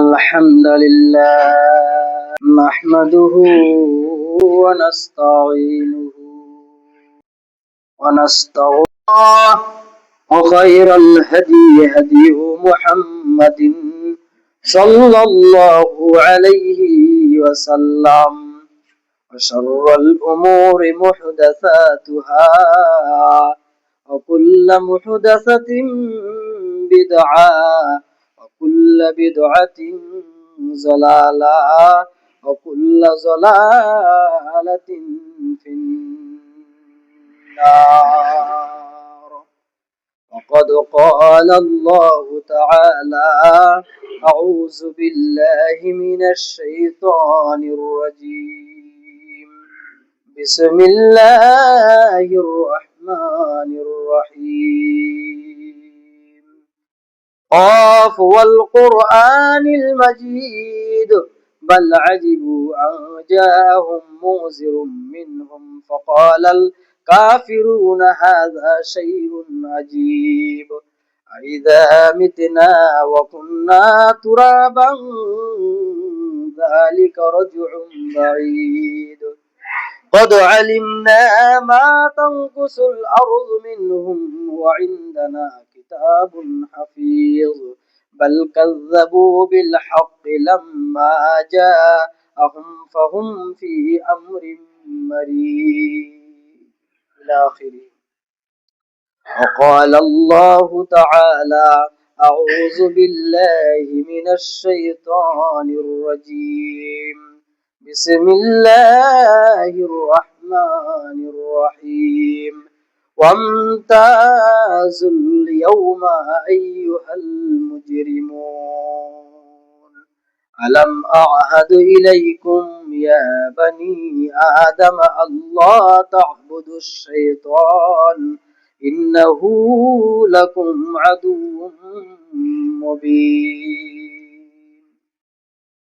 الحمد لله نحمده ونستعينه ونستغفره وخير الهدي هدي محمد صلى الله عليه وسلم وشر الأمور محدثاتها وكل محدثة بدعة وكل بدعة ضلالة وكل ضلالة في النار. وقد قال الله تعالى: أعوذ بالله من الشيطان الرجيم. بسم الله الرحمن الرحيم. قاف والقرآن المجيد بل عجبوا أن جاءهم منذر منهم فقال الكافرون هذا شيء عجيب أإذا متنا وكنا ترابا ذلك رجع بعيد قد علمنا ما تنقص الأرض منهم وعندنا كتاب حفيظ بل كذبوا بالحق لما جاءهم فهم في أمر مريج إلى آخره. وقال الله تعالى: أعوذ بالله من الشيطان الرجيم. بسم الله الرحمن الرحيم. وامتازوا اليوم أيها المجرمون ألم أعهد إليكم يا بني آدم ألا تعبدوا الشيطان إنه لكم عدو مبين.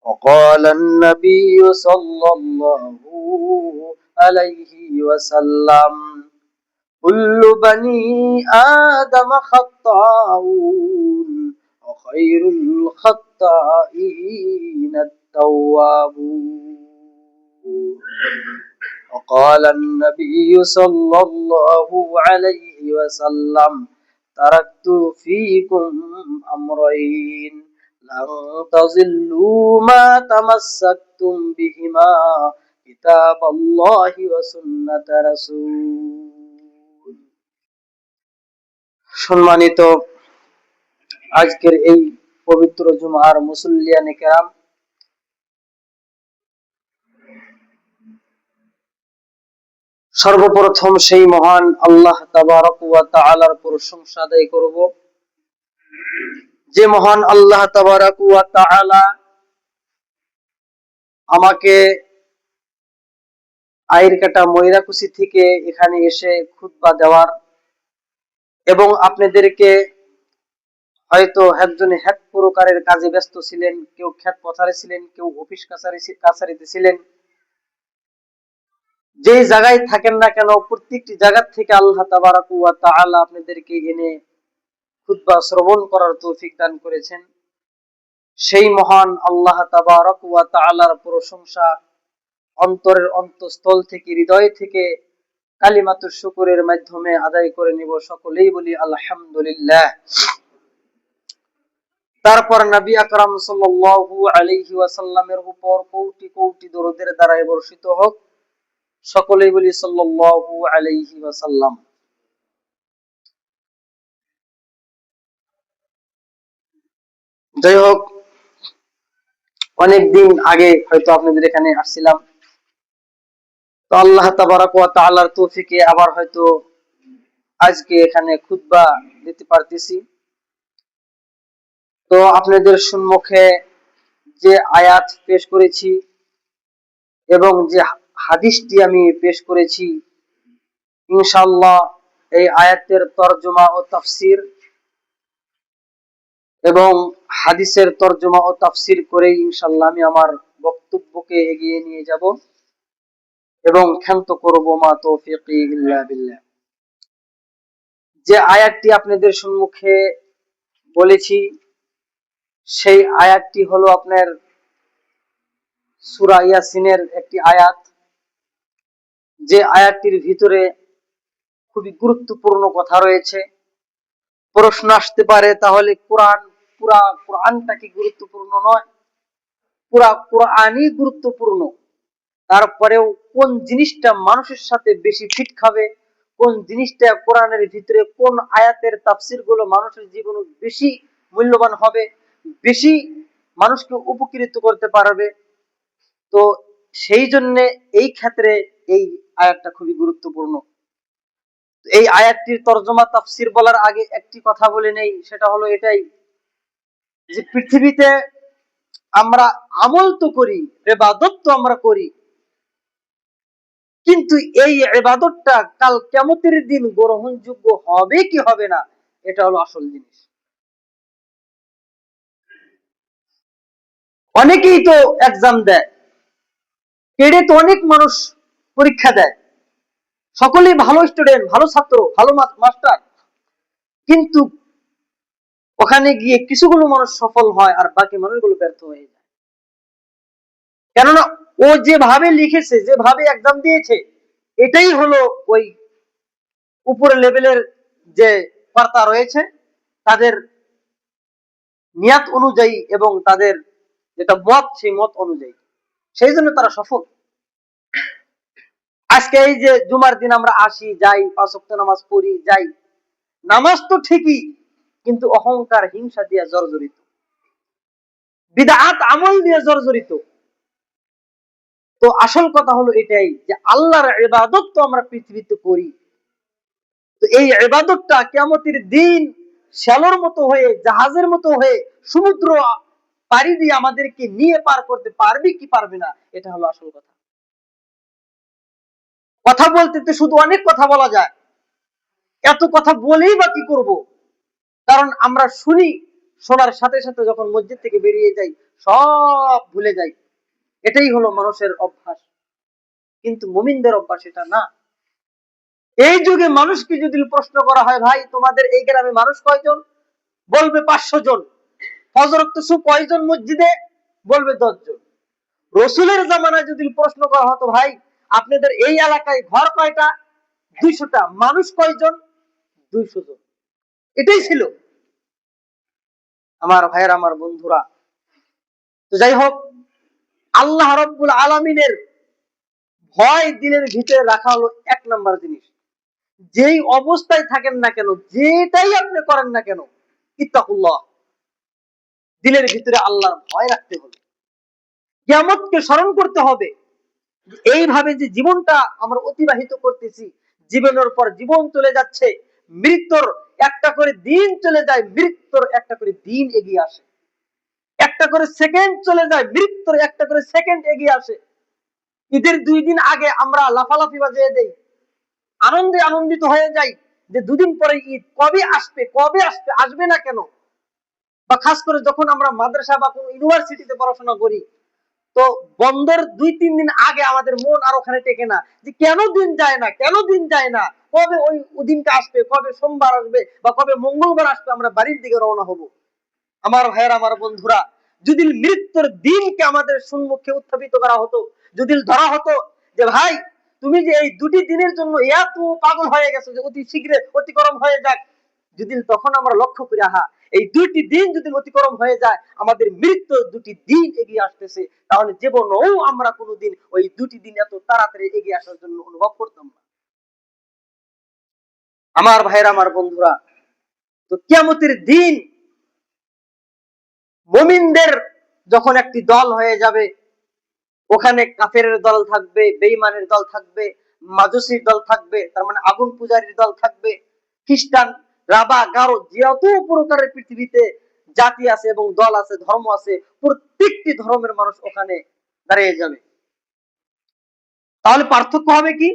وقال النبي صلى الله عليه وسلم: كل بني آدم خطاؤون وخير الخطائين التوابون. وقال النبي صلى الله عليه وسلم: تركت فيكم أمرين لن تضلوا ما تمسكتم بهما كتاب الله وسنة رسول। সম্মানিত আজকের এই পবিত্র জুমার মুসল্লিয়ানে কেরাম, সর্বপ্রথম সেই মহান আল্লাহ তাবারক ওয়া তাআলার প্রশংসা আদায় করব, যে মহান আল্লাহ তাবারক ওয়া তাআলা আমাকে আইরকাটা ময়রাকুচি থেকে এখানে এসে খুতবা দেওয়ার এবং আপনাদেরকে হয়তো একজনে এক প্রকারের কাজে ব্যস্ত ছিলেন, কেউ ক্ষেত পথারে ছিলেন, কেউ অফিস কাছারিতে ছিলেন, যে জায়গায় থাকেন না কেন প্রত্যেকটি জায়গা থেকে আল্লাহ তাবারক ওয়া তাআলা আপনাদেরকে এনে খুতবা শ্রবণ করার তৌফিক দান করেছেন। সেই মহান আল্লাহ তাবারক ওয়া তাআলার প্রশংসা অন্তরের অন্তঃস্থল থেকে, হৃদয় থেকে কালিমাতুশ শুকরের মাধ্যমে আদায় করে নিব। সকলেই বলি আলহামদুলিল্লাহ। তারপর নবী আকরাম সাল্লাল্লাহু আলাইহি ওয়াসাল্লামের উপর কোটি কোটি দরুদের দ্বারা বর্ষিত হোক। সকলেই বলি সাল্লাল্লাহু আলাইহি ওয়াসাল্লাম। যাই হোক, অনেকদিন আগে হয়তো আপনাদের এখানে আসছিলাম, তো আল্লাহ তাবারক ওয়া তাআলার তৌফিকে আবার হয়তো আজকে এখানে খুতবা দিতে পারতেছি। তো আপনাদের সম্মুখে যে আয়াত পেশ করেছি এবং যে হাদিসটি আমি পেশ করেছি, ইনশাআল্লাহ এই আয়াতের তরজমা ও তাফসীর এবং হাদিসের তরজমা ও তাফসীর করে ইনশাআল্লাহ আমি আমার বক্তব্যকে এগিয়ে নিয়ে যাব এবং ক্ষান্ত করব। মা তৌফিকি ইল্লা বিল্লাহ। যে আয়াতটি আপনাদের সম্মুখে বলেছি সেই আয়াতটি হলো আপনার সূরা ইয়াসিনের একটি আয়াত, যে আয়াতটির ভিতরে খুবই গুরুত্বপূর্ণ কথা রয়েছে। প্রশ্ন আসতে পারে, তাহলে পুরা কোরআনটা কি গুরুত্বপূর্ণ নয়? পুরা কোরআনই গুরুত্বপূর্ণ। তারপরেও কোন জিনিসটা মানুষের সাথে বেশি ফিট খাবে, কোন জিনিসটা কোরআনের ভিতরে কোন আয়াতের তাফসির গুলো মানুষের জীবনে বেশি মূল্যবান হবে, বেশি মানুষকে উপকৃত করতে পারবে, তো সেই জন্য এই ক্ষেত্রে এই আয়াতটা খুবই গুরুত্বপূর্ণ। এই আয়াতটির তরজমা তাফসির বলার আগে একটি কথা বলে নেই, সেটা হলো এটাই যে পৃথিবীতে আমরা আমল তো করি, ইবাদত তো আমরা করি, কিন্তু এই ইবাদতটা কাল কিয়ামতের দিন গ্রহণযোগ্য হবে কি হবে না, এটা হলো আসল জিনিস। অনেকেই তো এক্সাম দেয়, পেড়ে তো অনেক মানুষ পরীক্ষা দেয়, সকলেই ভালো স্টুডেন্ট, ভালো ছাত্র, ভালো মাস্টার, কিন্তু ওখানে গিয়ে কিছুগুলো মানুষ সফল হয় আর বাকি মানুষগুলো ব্যর্থ হয়ে যায়। কেননা ও যেভাবে লিখেছে, যেভাবে এক্সাম দিয়েছে, এটাই হলো ওই উপরে লেভেলের যে কর্তা রয়েছে তাদের নিয়াত অনুযায়ী এবং তাদের যেটা মত, সেই মত অনুযায়ী, সেই জন্য তারা সফল। আজকে এই যে জুমার দিন আমরা আসি, যাই, 5 ওয়াক্ত নামাজ পড়ি, যাই, নামাজ তো ঠিকই, কিন্তু অহংকার হিংসা দিয়ে জর্জরিত, বিদআত আমল দিয়ে জর্জরিত। তো আসল কথা হলো এটাই যে আল্লাহর ইবাদত তো আমরা পৃথিবীতে করি, তো এই ইবাদতটা কিয়ামতের দিন শ্যালোর মতো হয়ে, জাহাজের মতো হয়ে সমুদ্র পাড়ি দিয়ে আমাদেরকে নিয়ে পার করতে পারবে কি পারবে না, এটা হলো আসল কথা। কথা বলতে তো শুধু অনেক কথা বলা যায়, এত কথা বলেই বা কি করব? কারণ আমরা শুনি, শোনার সাথে সাথে যখন মসজিদ থেকে বেরিয়ে যাই সব ভুলে যাই। এটাই হলো মানুষের অভ্যাস, কিন্তু মুমিনদের অভ্যাস এটা না। এই যুগে মানুষকে যদি প্রশ্ন করা হয়, ভাই তোমাদের এই গ্রামে মানুষ কয়জন, বলবে 500 জন। ফজর ওয়াক্ত কয়জন মসজিদে, বলবে 10 জন। রসুলের জামানায় যদি প্রশ্ন করা হতো, ভাই আপনাদের এই এলাকায় ঘর কয়টা, 200টা, মানুষ কয়জন, 200 জন। এটাই ছিল। আমার ভাইয়ের, আমার বন্ধুরা, তো যাই হোক, আল্লাহ রাব্বুল আলামিনের ভয় দিলের ভিতরে রাখা হলো 1 নাম্বার জিনিস। যেই অবস্থায় থাকেন না কেন, যেটাই আপনি করেন না কেন, ইত্তাকুল্লাহ, দিলের ভিতরে আল্লাহর ভয় রাখতে হবে, কিয়ামতকে স্মরণ করতে হবে। এইভাবে যে জীবনটা আমরা অতিবাহিত করতেছি, জীবনের পর জীবন চলে যাচ্ছে, মৃত্যুর একটা করে দিন চলে যায়, মৃত্যুর একটা করে দিন এগিয়ে আসে, একটা করে সেকেন্ড চলে যায়, মৃত্যুর একটা করে সেকেন্ড এগিয়ে আসে। ঈদের 2 দিন আগে আমরা লাফালাফি বাজিয়ে দেই, আনন্দে আনন্দিত হয়ে যাই যে 2 দিন পরে ঈদ, কবে আসবে, কবে আসবে, আসবে না কেন। বা খাস করে যখন আমরা মাদ্রাসা বা কোনো ইউনিভার্সিটিতে পড়াশোনা করি, তো বন্ধের 2-3 দিন আগে আমাদের মন আর ওখানে টেকে না, যে কেন দিন যায় না, কেন দিন যায় না, কবে ওই দিনটা আসবে, কবে সোমবার আসবে বা কবে মঙ্গলবার আসবে, আমরা বাড়ির দিকে রওনা হব। আমার ভাইয়ের, আমার বন্ধুরা, যদি মৃত্যুর দিনকে আমাদের সম্মুখে উত্থাপিত করা হতো, যদি ধরা হতো যে ভাই তুমি যে এই 2টি দিনের জন্য এত পাগল হয়ে গেছো যে অতি শীঘ্রে অতিক্রম হয়ে যাক, যদি তখন আমরা লক্ষ্য করি, আহা এই 2টি দিন যদি অতিক্রম হয়ে যায়, আমাদের মৃত্যু 2টি দিন এগিয়ে আসতেছে, তাহলে জীবনেও আমরা কোনোদিন ওই 2টি দিন এত তাড়াতাড়ি এগিয়ে আসার জন্য অনুভব করতাম না। আমার ভাইয়ের, আমার বন্ধুরা, তো কিয়ামতের দিন মুমিনদের যখন একটি দল হয়ে যাবে, ওখানে কাফেরের দল থাকবে, বেঈমানের দল থাকবে, মাজুসির দল থাকবে, তার মানে আগুন পূজারীর দল থাকবে, খ্রিস্টান, রাবা, গারো, যত প্রকারের পৃথিবীতে জাতি আছে এবং দল আছে, ধর্ম আছে, প্রত্যেকটি ধর্মের মানুষ ওখানে দাঁড়িয়ে যাবে। তাহলে পার্থক্য হবে কি?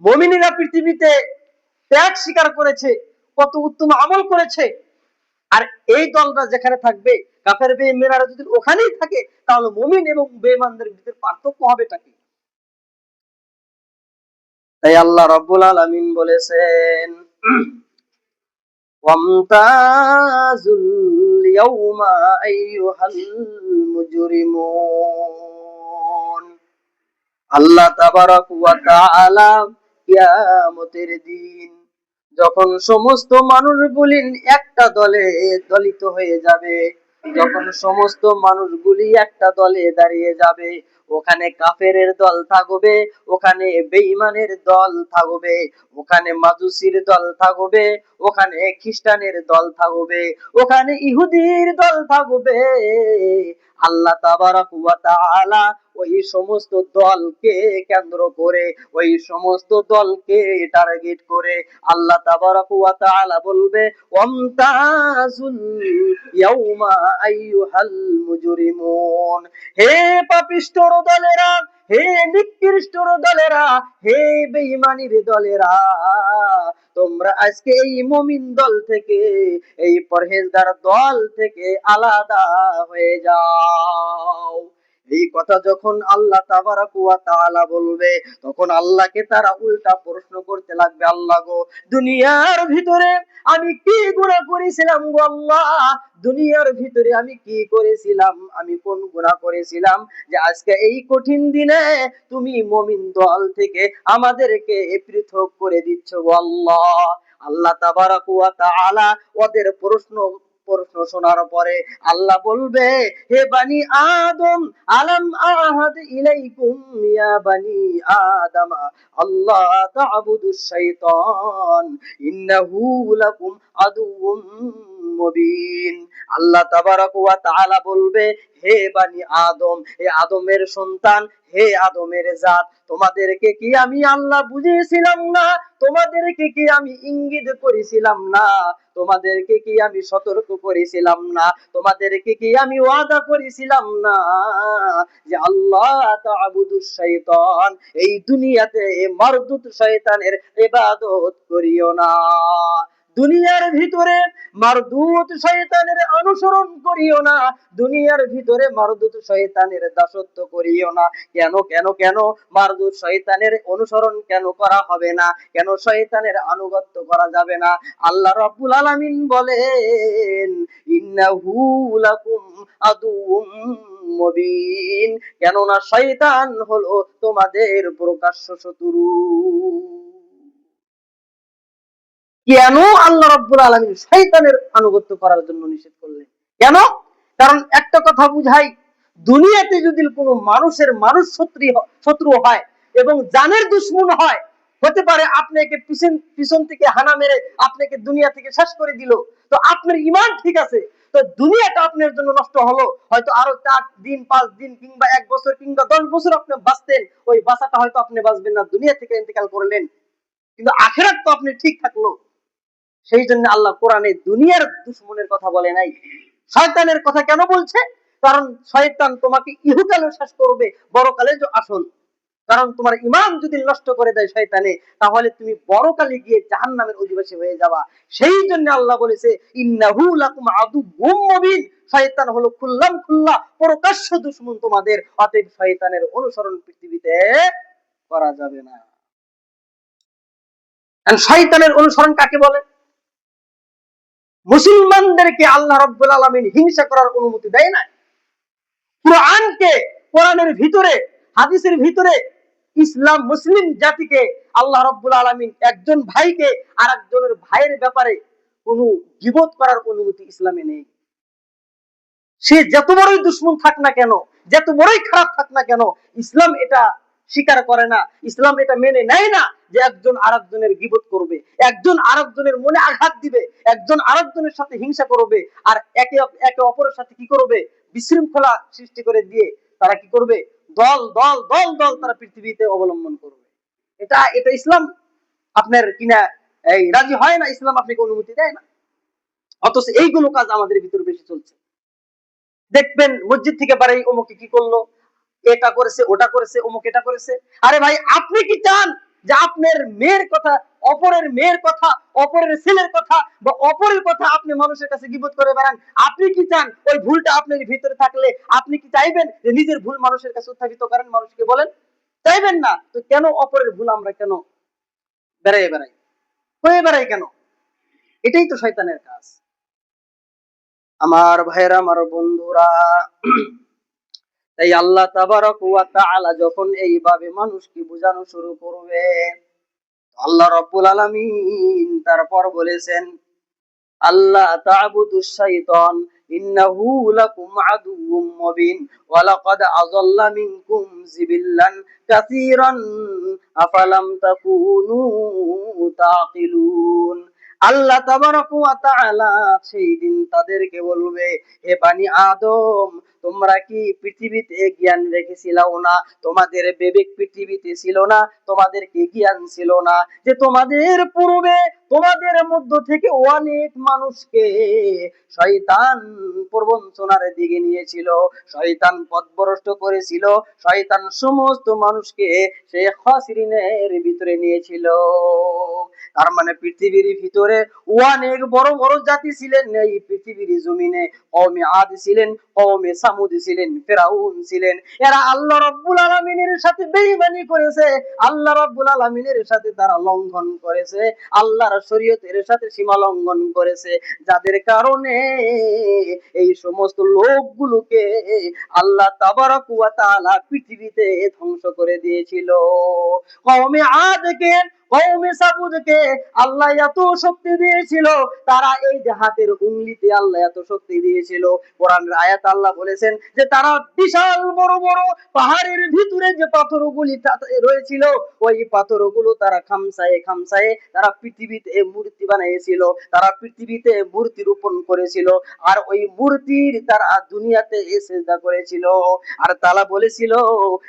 মুমিনেরা পৃথিবীতে ত্যাগ স্বীকার করেছে, কত উত্তম আমল করেছে, আর এই দলটা যেখানে থাকবে, কাফের বেঈমানরা যদি ওখানেই থাকে, তাহলে মুমিন এবং বেঈমানদের ভিতরে পার্থক্য হবেটা কি? তাই আল্লাহ রাব্বুল আলামিন বলেছেন, ওয়ামতাজুল ইয়াউমা আইয়ুহাল মুজরিমুন। আল্লাহ তাবারাক ওয়া তাআলা কিয়ামতের দিন যখন সমস্ত মানুষগুলি একটা দলে দলিত হয়ে যাবে, যখন সমস্ত মানুষগুলি একটা দলে দাঁড়িয়ে যাবে, ওখানে কাফেরের দল থাকবে, ওখানে বেঈমানের দল থাকবে, ওখানে মাজুসির দল থাকবে, ওখানে খ্রিস্টানের দল থাকবে, ওখানে ইহুদির দল থাকবে। আল্লাহ তাবারাক ওয়া তাআলা ওই সমস্ত দলকে কেন্দ্র করে, ওই সমস্ত দলকে টার্গেট করে আল্লাহ তাবারাক ওয়া তাআলা বলবে, ওয়ামতাজুল ইয়াউমা আইয়ুহাল মুজরিমুন। হে পাপিষ্ঠর দলেরা, হে নিকৃষ্টর দলেরা, হে বেঈমানির দলেরা, তোমরা আজকে এই মুমিন দল থেকে, এই পরহেজগার দল থেকে আলাদা হয়ে যাও। এই কথা যখন আল্লাহ তাবারাক ওয়া তাআলা বলবে, তখন আল্লাহকে তারা উল্টা প্রশ্ন করতে লাগবে, আল্লাহ গো, দুনিয়ার ভিতরে আমি কি গুনাহ করেছিলাম গো আল্লাহ? দুনিয়ার ভিতরে আমি কি করেছিলাম, আমি কোন গুনাহ করেছিলাম যে আজকে এই কঠিন দিনে তুমি মুমিন দল থেকে আমাদেরকে পৃথক করে দিচ্ছ গো আল্লাহ? আল্লাহ তাবারাক ওয়া তাআলা ওদের প্রশ্ন শোনার পরে আল্লাহ বলবে, হে বানি আদম, আলাম আহাদ ইলাইকুম ইয়া বানি আদম আল্লাহ তা'বুদুশ শাইতান ইন্নাহু লাকুম আদুউম মুবিন। আল্লাহ তাবারাক ওয়া তাআলা বলবে, হে বানি আদম, হে আদমের সন্তান, হে আদমের জাত, তোমাদেরকে কি আমি আল্লাহ বুঝিয়েছিলাম না? তোমাদেরকে কি আমি ইঙ্গিত করেছিলাম না? তোমাদেরকে কি আমি সতর্ক করেছিলাম না? তোমাদেরকে কি আমি ওয়াদা করেছিলাম না যে আল্লাহ তা'বুদুশ শাইতান, এই দুনিয়াতে মারদুদ শয়তানের ইবাদত করিও না। দুনিয়ার ভিতরে মারদুদ শয়তানের অনুসরণ করিও না, দুনিয়ার ভিতরে মারদুদ শয়তানের দাসত্ব করিও না। কেন কেন কেন মারদুদ শয়তানের অনুসরণ কেন করা হবে না? কেন শয়তানের আনুগত্য করা যাবে না? আল্লাহ রাব্বুল আলামিন বলেন, ইন্নাহু লাকুম আদুউম মুবিন, কেননা শয়তান হলো তোমাদের প্রকাশ্য শত্রু। কেন আল্লাহ রাব্বুল আলামিন শয়তানের আনুগত্য করার জন্য নিষেধ করলেন? কেন? কারণ একটা কথা বুঝাই, দুনিয়াতে যদি কোনো মানুষের মানুষ শত্রু হয় এবং জানের দুশমন হয়, হতে পারে আপনাকে পিছন থেকে হানা মেরে আপনাকে দুনিয়া থেকে শেষ করে দিল, তো আপনার ঈমান ঠিক আছে, তো দুনিয়াটা আপনার জন্য নষ্ট হলো, হয়তো আরো 4 দিন 5 দিন কিংবা 1 বছর কিংবা 10 বছর আপনি বাঁচতেন, ওই বাঁচাটা হয়তো আপনি বাঁচবেন না, দুনিয়া থেকে ইন্তেকাল করলেন, কিন্তু আখিরাত তো আপনি ঠিক থাকলো। সেই জন্য আল্লাহ কোরআনে দুনিয়ার দুশমনের কথা বলে নাই, শয়তানের কথা কেন বলছে? কারণ শয়তান তোমাকে ইহকালে শেষ করবে, বড়কালে যে আসল। কারণ তোমার ঈমান যদি নষ্ট করে দেয় শয়তানে, তাহলে তুমি বড়কালে গিয়ে জাহান্নামের অধিবাসী হয়ে যাবা। সেই জন্য আল্লাহ বলেছে, ইন্নাহু লাকুম আদুউম মুবিন, শয়তান হলো খুল্লাম খুল্লা প্রকাশ্য দুশমন তোমাদের, অতএব শয়তানের অনুসরণ পৃথিবীতে করা যাবে না। আর শয়তানের অনুসরণ কাকে বলে? মুসলমানদেরকে আল্লাহ রাব্বুল আলামিন হিংসা করার অনুমতি দেয় না। কোরআনকে, কোরআনের ভিতরে, হাদিসের ভিতরে ইসলাম মুসলিম জাতিকে আল্লাহ রাব্বুল আলামিন একজন ভাইকে আরেকজনের ভাইয়ের ব্যাপারে কোনো গীবত করার অনুমতি ইসলামে নেই। সে যত বড়ই দুশমন থাক না কেন, যত বড়ই খারাপ থাক না কেন, ইসলাম এটা স্বীকার করে না, ইসলাম এটা মেনে নেয় না যে একজন আরেকজনের গীবত করবে, একজন আরেকজনের মনে আঘাত দিবে, একজন আরেকজনের সাথে হিংসা করবে, আর একে একে অপরের সাথে কি করবে, বিশৃঙ্খলা সৃষ্টি করে দিয়ে তারা কি করবে, দল দল দল দল তারা পৃথিবীতে অবলম্বন করবে। এটা এটা ইসলাম আপনার কিনা এই রাজি হয় না, ইসলাম আপনাকে অনুমতি দেয় না। অথচ এইগুলো কাজ আমাদের ভিতরে বেশি চলছে। দেখবেন মসজিদ থেকে বাড়ি অমুকে কি করলো, এটা করেছে, ওটা করেছে, অমুক এটা করেছে। আরে ভাই, আপনি কি চান যে আপনার মেয়ের কথা, অপরের মেয়ের কথা, অপরের ছেলের কথা বা অপরের কথা আপনি মানুষের কাছে গীবত করে বেড়ান? আপনি কি চান ওই ভুলটা আপনার ভিতরে থাকলে আপনি কি চাইবেন যে নিজের ভুল মানুষের কাছে উত্থাপিত করেন, মানুষকে বলেন? চাইবেন না। তো কেন অপরের ভুল আমরা কেন বেড়াই হয়ে বেড়াই কেন? এটাই তো শয়তানের কাজ। আমার ভাইরা, আমার বন্ধুরা, তাই আল্লাহ তাবারক ওয়া তাআলা যখন এইভাবে মানুষকে বোঝানো শুরু করবে, আল্লাহ রাব্বুল আলামিন তারপর বলেছেন, আল্লাহ তা'বুদুশ শাইতান ইন্নাহু লাকুম আদুউম মুবিন ওয়া লাকাদ আযাল্লা মিনকুম জিবিল্লান কাসীরান আফালাম তাকুনু তাকিলুন। আল্লাহ তাবারক ওয়া তাআলা সেই দিন তাদেরকে বলবে, হে বানি আদম, তোমরা কি পৃথিবীতে জ্ঞান রেখেছিলাও না? তোমাদের বিবেক পৃথিবীতে ছিল না? তোমাদের কি জ্ঞান ছিল না যে তোমাদের পূর্বে তোমাদের মধ্য থেকে অনেক মানুষকে শয়তান প্রবঞ্চনার দিকে নিয়েছিল, শয়তান পথভ্রষ্ট করেছিল, শয়তান সমস্ত মানুষকে সে খাসিরিনের ভিতরে নিয়েছিল। তার মানে পৃথিবীর ভিতরে অনেক বড় বড় জাতি ছিলেন এই পৃথিবীর জমিনে। কওমে আদ ছিলেন, কওমে সামুদ ছিলেন, ফেরাউন ছিলেন। এরা আল্লাহ রাব্বুল আলামিনের সাথে বেঈমানি করেছে, আল্লাহ রাব্বুল আলামিনের সাথে তারা লঙ্ঘন করেছে, আল্লাহর শরীয়তের সাথে সীমা লঙ্ঘন করেছে, যাদের কারণে এই সমস্ত লোকগুলোকে আল্লাহ তাবারক ওয়া তাআলা পৃথিবীতে ধ্বংস করে দিয়েছিল। কওমে আদকে, কওমে সামুদকে আল্লাহ এত শক্তি দিয়েছিল, তারা এই যে হাতের উংলিতে আল্লাহ এত শক্তি দিয়েছিল। কোরআনের আয়াত আল্লাহ বলেছেন যে তারা বিশাল বড় বড় পাহাড়ের ভিতরে যে পাথরগুলি রয়েছিল, ওই পাথরগুলো তারা খামসায়ে খামসায়ে তারা পৃথিবীতে মূর্তি বানিয়েছিল, তারা পৃথিবীতে মূর্তি রূপণ করেছিল, আর ওই মূর্তির তারা দুনিয়াতে সিজদা করেছিল। আর তারা বলেছিল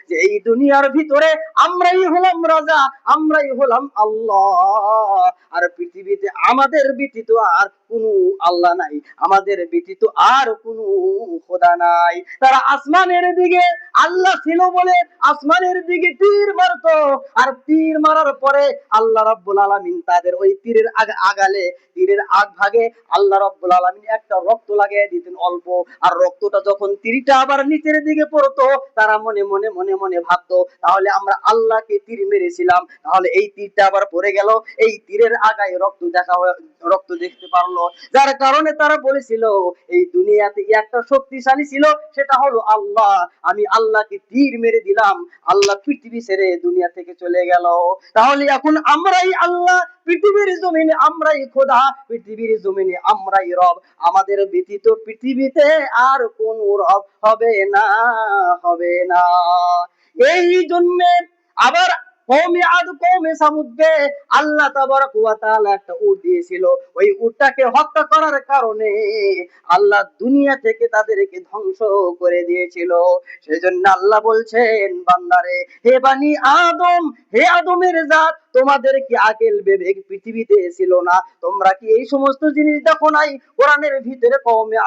যে এই দুনিয়ার ভিতরে আমরাই হলাম রাজা, আমরাই হলাম আল্লাহ, আর পৃথিবীতে আমাদের ব্যতীত আর কোনো আল্লাহ নাই, আমাদের ব্যতীত আর কোনো খোদা নাই। তারা আসমানের দিকে আল্লাহ ছিল বলে আসমানের দিকে তীর মারতো, আর তীর মারার পরে আল্লাহ রাব্বুল আলামিন তাদের ওই তীরের আগালে, তীরের আগ ভাগে আল্লাহ রাব্বুল আলামিন একটা রক্ত লাগিয়ে দিতেন অল্প, আর রক্তটা যখন তীরটা আবার নিচের দিকে পড়তো, তারা মনে মনে মনে মনে ভাবতো, তাহলে আমরা আল্লাহকে তীর মেরেছিলাম, তাহলে এই তীরটা আবার পড়ে গেল, এই তীরের আগায় রক্ত রক্ত দেখতে পারলো, যার কারণে তারা বলেছিল এই দুনিয়াতে একটা শক্তিশালী ছিল, সেটা হলো আল্লাহ, আমি আল্লাহকে তীর মেরে দিলাম, আল্লাহ পৃথিবী ছেড়ে দুনিয়া থেকে চলে গেল। তাহলে এখন আমরাই আল্লাহ, পৃথিবীর জমিনে আমরাই খোদা, পৃথিবীর জমিনে আমরাই রব, আমাদের ব্যতীত পৃথিবীতে আর কোন রব হবে না, হবে না। এই জন্য আবার কওমে আদ কওমে সামুদকে আল্লাহ তাবারক ওয়া তাআলা একটা উট দিয়েছিল, ওই উটটাকে হত্যা করার কারণে আল্লাহ দুনিয়া থেকে তাদেরকে ধ্বংস করে দিয়েছিল। সেজন্য আল্লাহ বলছেন, বান্দারে, হে বানি আদম, হে আদমের জাত, তোমাদের কি আকল বিবেক পৃথিবীতে ছিল না? তোমরা কি এই সমস্ত জিনিস দেখো নাই? কোরআনের ভিতরে কওমে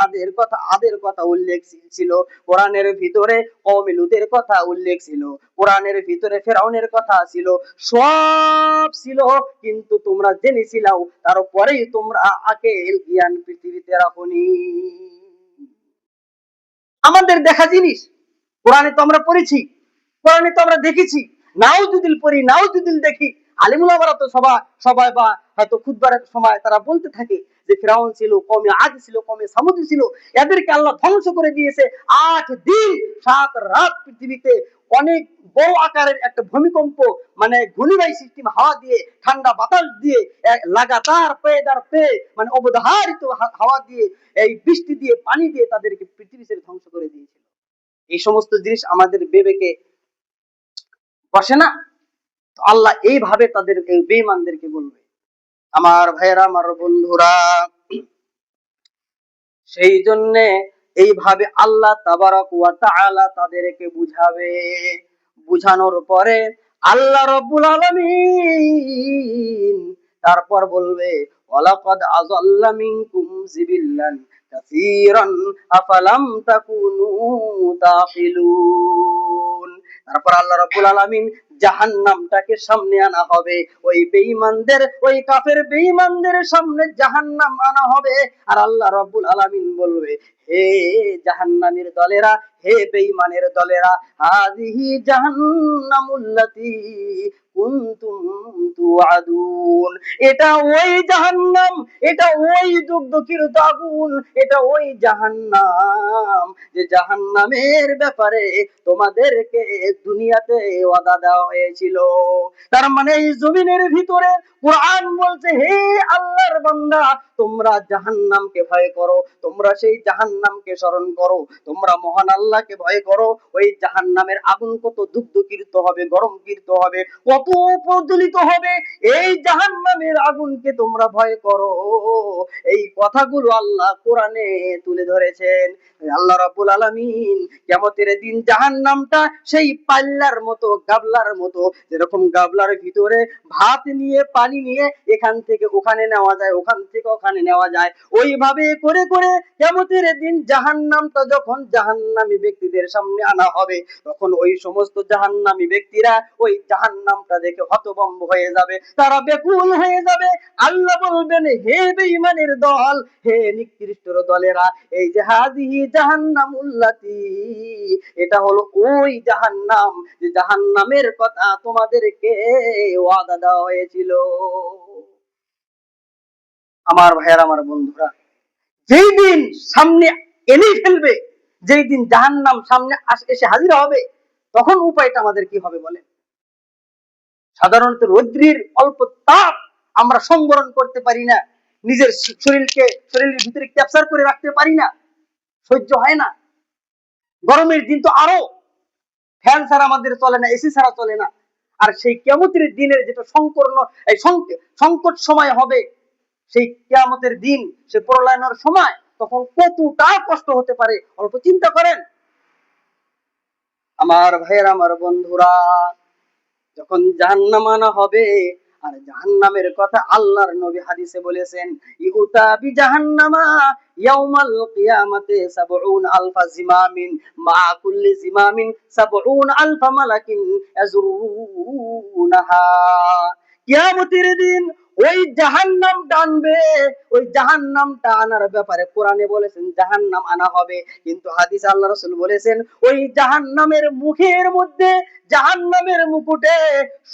আদের কথা উল্লেখ ছিল, কোরআনের ভিতরে কওমে লূতের কথা উল্লেখ ছিল, কোরআনের ভিতরে ফেরাউনের কথা ছিল, সব ছিল, কিন্তু তোমরা জেনেছিলাও, তারপরেই তোমরা আকল জ্ঞান পৃথিবীতে রাখোনি। আমাদের দেখা জিনিস কোরআনে তো আমরা পড়েছি, কোরআনে তো আমরা দেখেছি, নাউজুবিল পড়ি, নাউজুবিল দেখি, আলিমুল আমারা তো সবাই বা হয়তো খুতবার সময় তারা বলতে থাকে যে ফিরাউন ছিল, কওমে আদ ছিল, কওমে সামুদ ছিল, এদেরকে আল্লাহ ধ্বংস করে দিয়েছে 8 দিন 7 রাত পৃথিবীতে অনেক বড় আকারের একটা ভূমিকম্প, মানে ঘূর্ণিবায়ু সিস্টেম হাওয়া দিয়ে, ঠান্ডা বাতাস দিয়ে, লাগাতার পেদার পে, মানে অবধারিত হাওয়া দিয়ে, এই বৃষ্টি দিয়ে, পানি দিয়ে তাদেরকে পৃথিবী ছেড়ে ধ্বংস করে দিয়েছিল। এই সমস্ত জিনিস আমাদের বিবেকে বসে না? আল্লাহ এইভাবে তাদের এই বেঈমানদেরকে বলবে। আমার ভাইয়েরা, আমার বন্ধুরা, সেই জন্য এইভাবে আল্লাহ তাবারক ওয়া তাআলা তাদেরকে বুঝাবে, বুঝানোর পরে আল্লাহ রাব্বুল আলামিন তারপর বলবে, ওয়ালাকাদ আযাল্লা মিনকুম জিবিল্লান কাসীরান আফালাম তাকুনু তাকিলুন। তারপর আল্লাহ রাব্বুল আলামিন জাহান্নামটাকে সামনে আনা হবে, ওই বেঈমানদের, ওই কাফের বেঈমানদের সামনে জাহান্নাম আনা হবে, আর আল্লাহ রাব্বুল আলামিন বলবে, হে জাহান্নামের দলেরা, হে বেঈমানের দলেরা, হাযিহি জাহান্নামুল্লাতী কুনতুম তুআদুন। এটা ওই জাহান্নাম, এটা ওই দুগ্ধকিত আগুন, এটা ওই জাহান্নাম যে জাহান্নামের ব্যাপারে তোমাদেরকে দুনিয়াতে ওয়াদা দেওয়া হয়েছিল। তার মানে এই জমিনের ভিতরে কুরআন বলছে, হে আল্লাহর বান্দা, তোমরা জাহান্নামকে ভয় করো, তোমরা সেই জাহান্নামকে স্মরণ করো, তোমরা মহান আল্লাহকে ভয় করো। ওই জাহান্নামের আগুন কত দুগ্ধকীর্ত হবে, গরমকীর্ত হবে, কত প্রজ্বলিত হবে, এই জাহান্নামের আগুনকে তোমরা ভয় করো। এই কথাগুলো আল্লাহ কোরআনে তুলে ধরেছেন। আল্লাহ রাব্বুল আলামিন কিয়ামতের দিন জাহান্নামটা সেই পাল্লার মতো, গাবলার মতো, যেরকম গাবলার ভিতরে ভাত নিয়ে পানি নিয়ে এখান থেকে ওখানে নেওয়া যায়, ওখান থেকে ওখানে নেওয়া যায়, ওইভাবে করে করে কিয়ামতের দিন জাহান্নামটা যখন জাহান্নামী ব্যক্তিদের সামনে আনা হবে, তখন ওই সমস্ত জাহান্নামী ব্যক্তিরা ওই জাহান্নামটা দেখে হতভম্ব হয়ে যাবে, তারা বেকুল হয়ে যাবে। আল্লাহ বলবেন, হে বেঈমানের দল, হে নিকৃষ্টর দলেরা, এই যে হাযিহি জাহান্নামুল্লাতী, এটা হলো ওই জাহান্নাম যে জাহান্নামের কথা তোমাদেরকে ওয়াদা দেওয়া হয়েছিল। আমার ভাইয়ের, আমার বন্ধুরা, যেই দিন সামনে এনে ফেলবে, যেই দিন জাহান্নাম সামনে এসে হাজির হবে, তখন উপায়টা আমাদের কি হবে বলেন? সাধারণত রৌদ্রের অল্প তাপ আমরা সংবরণ করতে পারি না, নিজের শরীরের ভিতরে ক্যাপচার করে রাখতে পারি না, সহ্য হয় না। গরমের দিন তো আরো, ফ্যান ছাড়া আমাদের চলে না, এসি ছাড়া চলে না। আর সেই কিয়ামতের দিনের যেটা সংকট সময় হবে, সেই কিয়ামতের দিন, সে প্রলয়নের সময়, তখন কতটা কষ্ট হতে পারে অল্প চিন্তা করেন। আমার ভাইয়েরা, আমার বন্ধুরা, যখন জাহান্নাম আনা হবে, আর জাহান্নামের কথা আল্লাহর নবী হাদিসে বলেছেন, ইউতা বি জাহান্নামা ইয়াউমাল কিয়ামাতি ৭০ আলফা জিমামিন মা কুল্লি জিমামিন ৭০ আলফা মালাকিন ইয়াজুরুনাহা। কিয়ামতের দিন ওই জাহান্নাম টানবে, ওই জাহান্নামটা আনার ব্যাপারে কোরআনে বলেছেন জাহান্নাম আনা হবে, কিন্তু হাদিসে আল্লাহ রাসূল বলেছেন ওই জাহান্নামের মুখের মধ্যে, জাহান্নামের মুকুটে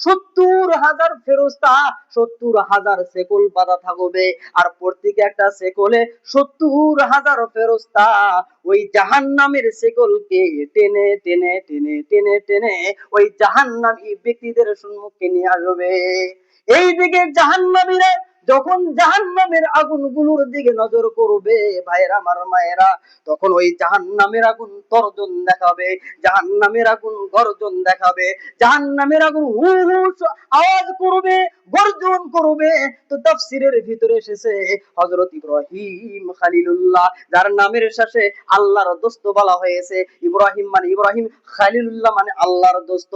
৭০,০০০ ফেরেশতা, ৭০,০০০ শেকল বাঁধা থাকবে, আর প্রত্যেক একটা শেকলে ৭০,০০০ ফেরেশতা ওই জাহান্নামের শেকলকে টেনে টেনে টেনে টেনে টেনে ওই জাহান্নামী ব্যক্তিদের সম্মুখে নিয়ে আসবে। এইদিকে জাহান্নামীরা যখন জাহান্নামের আগুনগুলোর দিকে নজর করবে, ভাইরা আমার, মায়েরা, তখন ওই জাহান্নামের আগুন তর্জন দেখাবে, জাহান্নামের আগুন গর্জন দেখাবে, জাহান্নামের আগুন হু হু আওয়াজ করবে, গর্জন করবে। তো তাফসীরের ভিতরে এসেছে হযরত ইব্রাহিম খলিলুল্লাহ, যার নামের শেষে আল্লাহর দোস্ত বলা হয়েছে, ইব্রাহিম মানে ইব্রাহিম, খলিলুল্লাহ মানে আল্লাহর দোস্ত,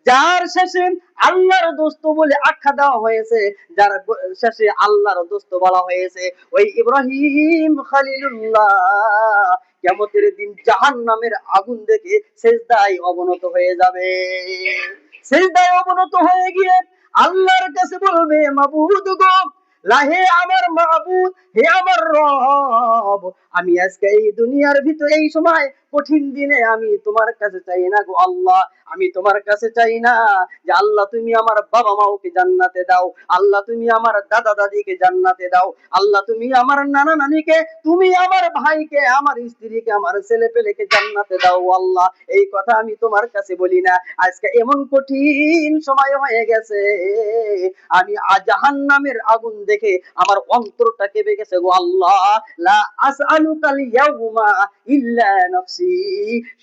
যার শেষে আল্লাহর দোস্ত বলে আখ্যা দেওয়া হয়েছে, যার শেষে আল্লাহর দোস্ত বলা হয়েছে, ওই ইব্রাহিম খলিলুল্লাহ কিয়ামতের দিন জাহান্নামের আগুন দেখে সিজদায় অবনত হয়ে যাবে। সিজদায় অবনত হয়ে গিয়ে আল্লাহর কাছে বলবে, মাবুদ গো, হে আমার মাবুদ, হে আমার রব, আমি আজকে এই দুনিয়ার ভিতরে এই সময় কঠিন দিনে আমি তোমার কাছে চাই না গো আল্লাহ, আমি তোমার কাছে চাই না যে আল্লাহ তুমি আমার বাবা মাওকে জান্নাতে দাও, আল্লাহ তুমি আমার দাদা দাদিকে জান্নাতে দাও, আল্লাহ তুমি আমার নানা নানিকে, তুমি আমার ভাইকে, আমার স্ত্রীকে, আমার ছেলে পেলেকে জান্নাতে দাও আল্লাহ। এই কথা আমি তোমার কাছে বলি না, আজকে এমন কঠিন সময় হয়ে গেছে, আমি জাহান্নামের আগুন দেখে আমার অন্তরটা কেঁপে গেছে গো আল্লাহ, লা আসআলুকাল ইয়াউমা ইল্লা নাফসি।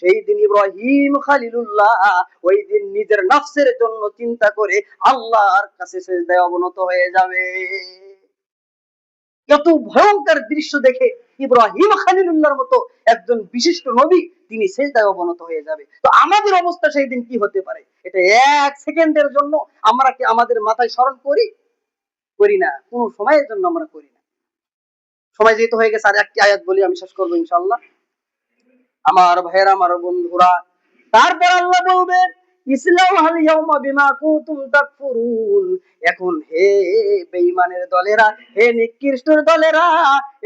সেই দিন ইব্রাহিম খলিলুল্লাহ ওই দিন নিজের নফসের জন্য চিন্তা করে আল্লাহর কাছে সিজদায় অবনত হয়ে যাবে। কত ভয়ঙ্কর দৃশ্য দেখে ইব্রাহিম খলিলুল্লাহর মতো একজন বিশিষ্ট নবী তিনি সিজদায় অবনত হয়ে যাবে। তো আমাদের অবস্থা সেই দিন কি হতে পারে, এটা এক সেকেন্ডের জন্য আমরা কি আমাদের মাথায় স্মরণ করি? করি না, কোন সময়ের জন্য আমরা করি না। সময় যেহেতু হয়ে গেছে, আর একটি আয়াত বলি, আমি শেষ করবো ইনশাআল্লাহ। আমার ভাইয়েরা, আমার বন্ধুরা, তারপর আল্লাহ বলবেন, ইসলাউহাল ইয়াউমা বিমা কুনতুম তাকফুরুন। এখন হে বেঈমানের দলেরা, হে নিকৃষ্টর দলেরা,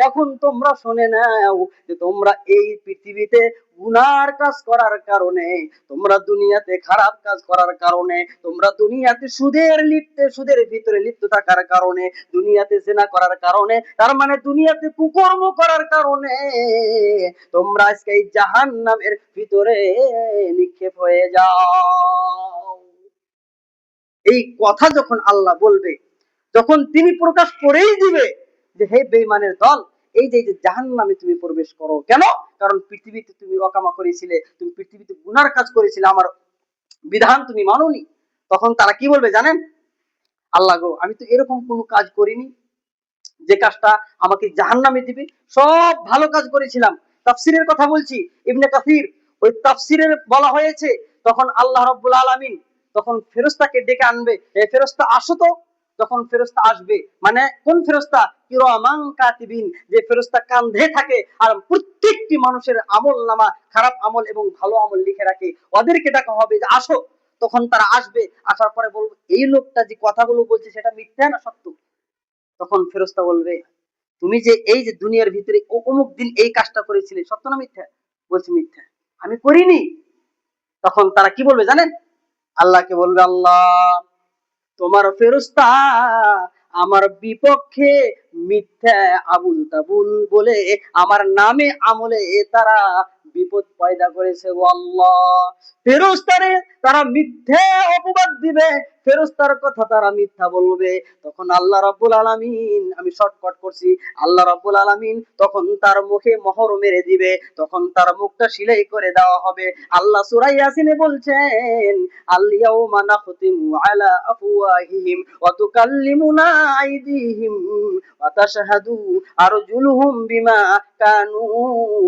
এখন তোমরা শুনে নাও যে তোমরা এই পৃথিবীতে গুনার কাজ করার কারণে, তোমরা দুনিয়াতে খারাপ কাজ করার কারণে, তোমরা দুনিয়াতে সুদের ভিতরে লিপ্ত থাকার কারণে, দুনিয়াতে জিনা করার কারণে, তার মানে দুনিয়াতে কুকর্ম করার কারণে তোমরা আজকে এই জাহান্নামের ভিতরে নিক্ষেপ হয়ে যাও। এই কথা যখন আল্লাহ বলবে, যখন তিনি প্রকাশ করেই দিবে যে হে বেঈমানের দল, এই যে জাহান্নামে তুমি প্রবেশ করো, কেন? কারণ পৃথিবীতে তুমি ওয়াকামা করেছিলে, তুমি পৃথিবীতে গুনার কাজ করেছিলে, আমার বিধান তুমি মানোনি। তখন তারা কি বলবে জানেন? আল্লাহ গো, আমি তো এরকম কোনো কাজ করিনি যে কাজটা আমাকে জাহান্নামে দিবে, সব ভালো কাজ করেছিলাম। তাফসীরের কথা বলছি, ইবনে কাসির, ওই তাফসীরে বলা হয়েছে তখন আল্লাহ রাব্বুল আলামিন তখন ফেরেশতাকে ডেকে আনবে, এই ফেরেশতা আসো তো। যখন ফেরেশতা আসবে, মানে কোন ফেরেশতা? কিরামান কাতিবিন, যে ফেরেশতা কাঁধে থাকে আর প্রত্যেকটি মানুষের আমলনামা, খারাপ আমল এবং ভালো আমল লিখে রাখে, ওদেরকে ডাকা হবে যে আসো। তখন তারা আসবে, আসার পরে বলবে এই লোকটা যে কথাগুলো বলছে সেটা মিথ্যা না সত্য? তখন ফেরেশতা বলবে তুমি যে এই যে দুনিয়ার ভিতরে অমুক দিন এই কাজটা করেছিলে, সত্য না মিথ্যা? বলছি মিথ্যা, আমি করিনি। তখন তারা কি বলবে জানেন? আল্লাহকে বলবে আল্লাহ, তোমার ফেরেশতা আমার বিপক্ষে মিথ্যা আবুল তাবুল বলে আমার নামে আমলে তারা বিপদ পয়দা করেছে গো আল্লাহ। ফেরেশতারে তারা মিথ্যা অপবাদ দিবে, ফেরেশতার কথা তারা মিথ্যা বলবে। তখন আল্লাহ রাব্বুল আলামিন, আমি শর্টকাট করছি, আল্লাহ রাব্বুল আলামিন তখন তার মুখে মোহর মেরে দিবে, তখন তার মুখটা সিলাই করে দেওয়া হবে। আল্লাহ সূরা ইয়াসিনে বলছেন আল ইয়াউমা নাখতিমু আলা আফওয়াহিহিম ওয়া তুকাল্লিমুনা আইদিহিম ওয়া তাশহাদু আরজুলুহুম বিমা কানু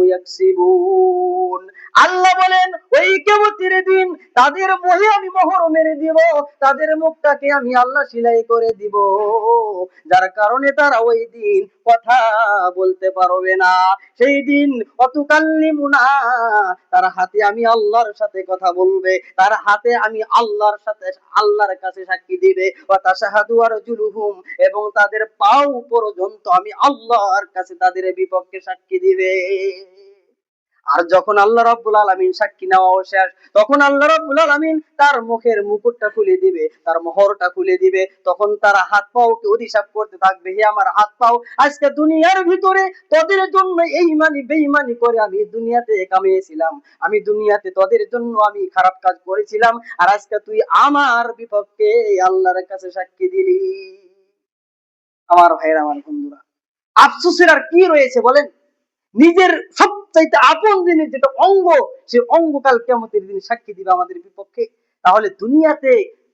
ইয়াকসিবুন। আল্লাহ বলেন ওই কিয়ামতের দিন তাদের মুখে আমি মোহর মেরে দিব, তাদের মুখটাকে আমি আল্লাহ সিলাই করে দিব, যার কারণে তারা ওই দিন কথা বলতে পারবে না। সেই দিন অতুকাল্লিমুনা, তার হাতে আমি আল্লাহর সাথে কথা বলবে, তার হাতে আমি আল্লাহর সাথে আল্লাহর কাছে সাক্ষী দিবে, ওয়া তাশহাদু আরজুলুহুম, এবং তাদের পাও পর্যন্ত আমি আল্লাহর কাছে তাদের বিপক্ষে সাক্ষী দিবে। আর যখন আল্লাহ রাব্বুল আলামিন সাক্ষী নেওয়া শেষ, তখন আল্লাহ রাব্বুল আলামিন তার মুখের মুকুটটা খুলে দিবে, তার মোহরটা খুলে দিবে। তখন তার হাত পাওকে অভিশাপ করতে থাকবে, হে আমার হাত পাও, আজকে দুনিয়ার ভিতরে তোদের জন্য এইমানি বেঈমানি করে আমি দুনিয়াতে কামিয়েছিলাম, আমি দুনিয়াতে তোদের জন্য আমি খারাপ কাজ করেছিলাম, আর আজকে তুই আমার বিপক্ষে আল্লাহর কাছে সাক্ষী দিলি। আমার ভাইরা, আমার বন্ধুরা, আফসোসের আর কি রয়েছে বলেন? নিজের সবচাইতে আপন জিনিস যেটা অঙ্গ, সে অঙ্গ কাল কিয়ামতের দিন সাক্ষী দিবে আমাদের বিপক্ষে। তাহলে দুনিয়াতে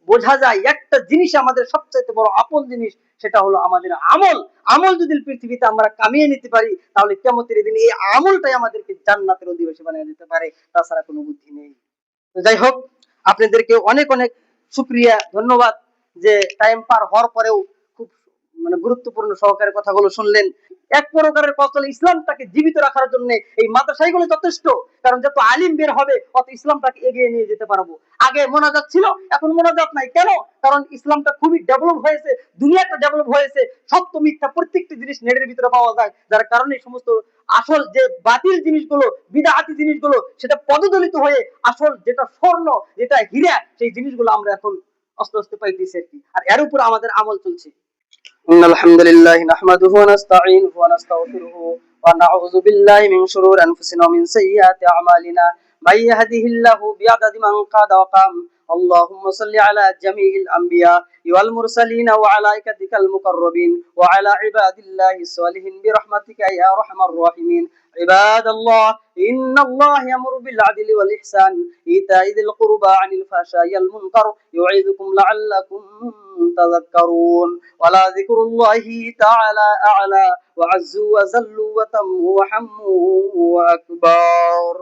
বোঝা যায় একটা জিনিস আমাদের সবচাইতে বড় আপন জিনিস, সেটা হলো আমাদের আমল। আমল যদি পৃথিবীতে আমরা কামিয়ে নিতে পারি, তাহলে কিয়ামতের দিন এই আমলটাই আমাদেরকে জান্নাতের অধিবাসী বানিয়ে দিতে পারে, তাছাড়া কোনো বুদ্ধি নেই। তো যাই হোক, আপনাদেরকে অনেক অনেক শুকরিয়া, ধন্যবাদ যে টাইম পার হওয়ার পরেও খুব মানে গুরুত্বপূর্ণ সহকারে কথাগুলো শুনলেন। এক প্রকারের কথা, ইসলামটাকে জীবিত রাখার জন্য এই মাদ্রাসাগুলো যথেষ্ট, কারণ যত আলিম বের হবে অত ইসলামটাকে এগিয়ে নিয়ে যেতে পারবো। আগে মোনাজাত ছিল, এখন মোনাজাত নাই, কেন? কারণ ইসলামটা খুবই ডেভেলপ হয়েছে, দুনিয়াটা ডেভেলপ হয়েছে, সত্য মিথ্যা প্রত্যেকটি জিনিস নেটের ভিতরে পাওয়া যায়, যার কারণে এই সমস্ত আসল যে বাতিল জিনিসগুলো, বিদআতি জিনিসগুলো, সেটা পদদলিত হয়ে আসল যেটা স্বর্ণ, যেটা হীরা, সেই জিনিসগুলো আমরা এখন আস্তে আস্তে পাইতেছি আর কি। আর এর উপর আমাদের আমল চলছে। إن الحمد لله نحمده ونستعينه ونستغفره ونعوذ بالله من شرور أنفسنا ومن سيئات أعمالنا من يهده الله بعدد من قاد وقام. اللهم صل على جميع الأنبياء والمرسلين وعلى عبادك المقربين وعلى عباد الله الصالحين برحمتك يا أرحم الراحمين. عباد الله، إن الله يأمر بالعدل والإحسان إيتاء ذي القربى عن الفحشاء والمنكر يعظكم لعلكم تذكرون. ولذكر الله تعالى أعلى وعز وجل وتم وحم وأكبر.